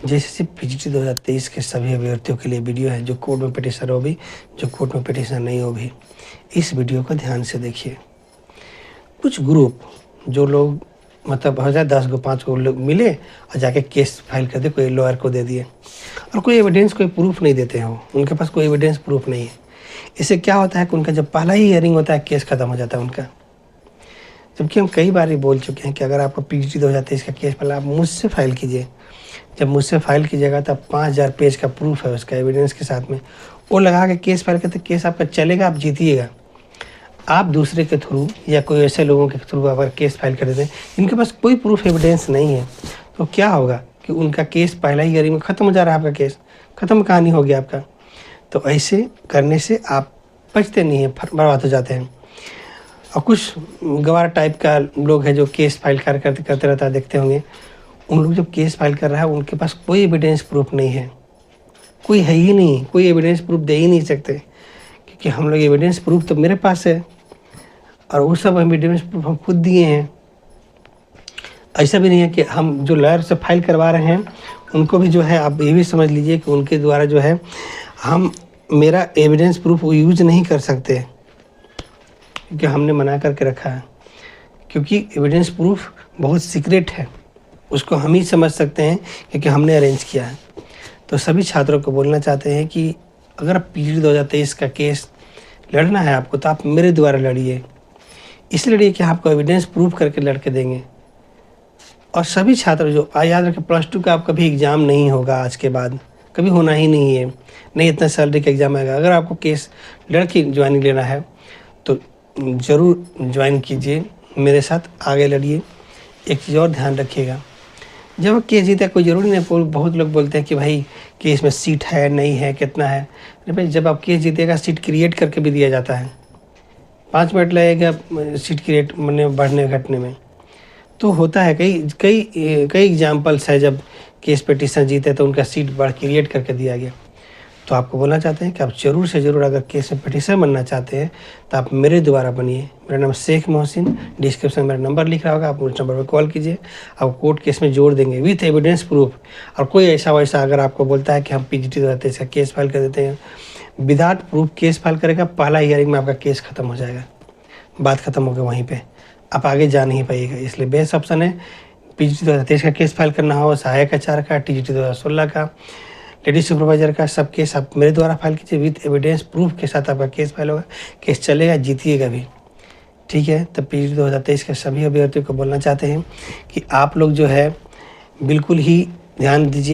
जैसे पीजीटी 2023 के सभी अभ्यर्थियों के लिए वीडियो है, जो कोर्ट में पिटीशन हो भी, जो कोर्ट में पिटीशन नहीं हो भी, इस वीडियो को ध्यान से देखिए। कुछ ग्रुप जो लोग मतलब हो जाए 10 गो 5 गो लोग मिले और जाके केस फाइल कर दे, कोई लॉयर को दे दिए और कोई एविडेंस, कोई प्रूफ नहीं देते हैं। उनके पास कोई एविडेंस प्रूफ नहीं है। इससे क्या होता है कि उनका जब पहला ही हियरिंग होता है, केस खत्म हो जाता है उनका। जबकि हम कई बार ये बोल चुके हैं कि अगर आपको पीजीटी 2023 का केस पहले आप मुझसे फाइल कीजिए। जब मुझसे फाइल कीजिएगा तब 5000 पेज का प्रूफ है उसका, एविडेंस के साथ में, वो लगा के केस फाइल करते, केस आपका चलेगा, आप जीतिएगा। आप दूसरे के थ्रू या कोई ऐसे लोगों के थ्रू अगर केस फाइल कर देते हैं जिनके पास कोई प्रूफ एविडेंस नहीं है, तो क्या होगा कि उनका केस पहला ही हियरिंग में ख़त्म हो जा रहा है, आपका केस ख़त्म, कहानी हो गया आपका। तो ऐसे करने से आप बचते नहीं हैं, बर्बाद हो जाते हैं। और कुछ गवार टाइप का लोग हैं जो केस फाइल करते रहता है, देखते होंगे। उन लोग जब केस फाइल कर रहा है उनके पास कोई एविडेंस प्रूफ नहीं है, कोई है ही नहीं, कोई एविडेंस प्रूफ दे ही नहीं सकते, क्योंकि हम लोग एविडेंस प्रूफ तो मेरे पास है और वो सब एविडेंस प्रूफ हम खुद दिए हैं। ऐसा भी नहीं है कि हम जो लॉयर से फाइल करवा रहे हैं उनको भी जो है आप ये भी समझ लीजिए कि उनके द्वारा जो है हम मेरा एविडेंस प्रूफ यूज नहीं कर सकते, क्योंकि हमने मना करके रखा है। क्योंकि एविडेंस प्रूफ बहुत सीक्रेट है, उसको हम ही समझ सकते हैं क्योंकि हमने अरेंज किया है। तो सभी छात्रों को बोलना चाहते हैं कि अगर पीजीटी 2023 का केस लड़ना है आपको तो आप मेरे द्वारा लड़िए, इसलिए लड़िए कि आपको एविडेंस प्रूफ करके लड़के देंगे। और सभी छात्र जो याद रखें, +2 का आप कभी एग्ज़ाम नहीं होगा आज के बाद, कभी होना ही नहीं है, नहीं इतना सैलरी का एग्ज़ाम आएगा। अगर आपको केस लड़के ज्वाइनिंग लेना है तो ज़रूर ज्वाइन कीजिए, मेरे साथ आगे लड़िए। एक चीज़ और ध्यान रखिएगा, जब केस जीता कोई ज़रूरी नहीं, बहुत लोग बोलते हैं कि भाई केस में सीट है नहीं है, कितना है। अरे भाई, जब आप केस जीतेगा सीट क्रिएट करके भी दिया जाता है, 5 मिनट लगेगा सीट क्रिएट बढ़ने घटने में। तो होता है, कई एग्जाम्पल्स है जब केस पिटीशन जीते तो उनका सीट बढ़ क्रिएट करके दिया गया। तो आपको बोलना चाहते हैं कि आप ज़रूर से ज़रूर अगर केस में पिटीशन बनना चाहते हैं तो आप मेरे द्वारा बनिए। मेरा नाम शेख मोहसिन, डिस्क्रिप्शन में मेरा नंबर लिख रहा होगा, आप उस नंबर पर कॉल कीजिए। आप कोर्ट केस में जोड़ देंगे विथ एविडेंस प्रूफ। और कोई ऐसा वैसा अगर आपको बोलता है कि हम पीजीटी 2023 का केस फाइल कर देते हैं, विदाउट प्रूफ केस फाइल करेगा, पहला हियरिंग में आपका केस खत्म हो जाएगा, बात खत्म हो गई वहीं पर, आप आगे जा नहीं पाइएगा। इसलिए बेस्ट ऑप्शन है पीजीटी 2023 का केस फाइल करना हो, सहायक आचार्य का, टीजीटी 2016 का, लेडीज सुपरवाइजर का, सब केस आप मेरे द्वारा फाइल कीजिए विथ एविडेंस प्रूफ के साथ आपका केस फाइल होगा, केस चलेगा, जीतिएगा भी। ठीक है, तब पीजीटी 2023 के सभी अभ्यर्थियों को बोलना चाहते हैं कि आप लोग जो है बिल्कुल ही ध्यान दीजिए।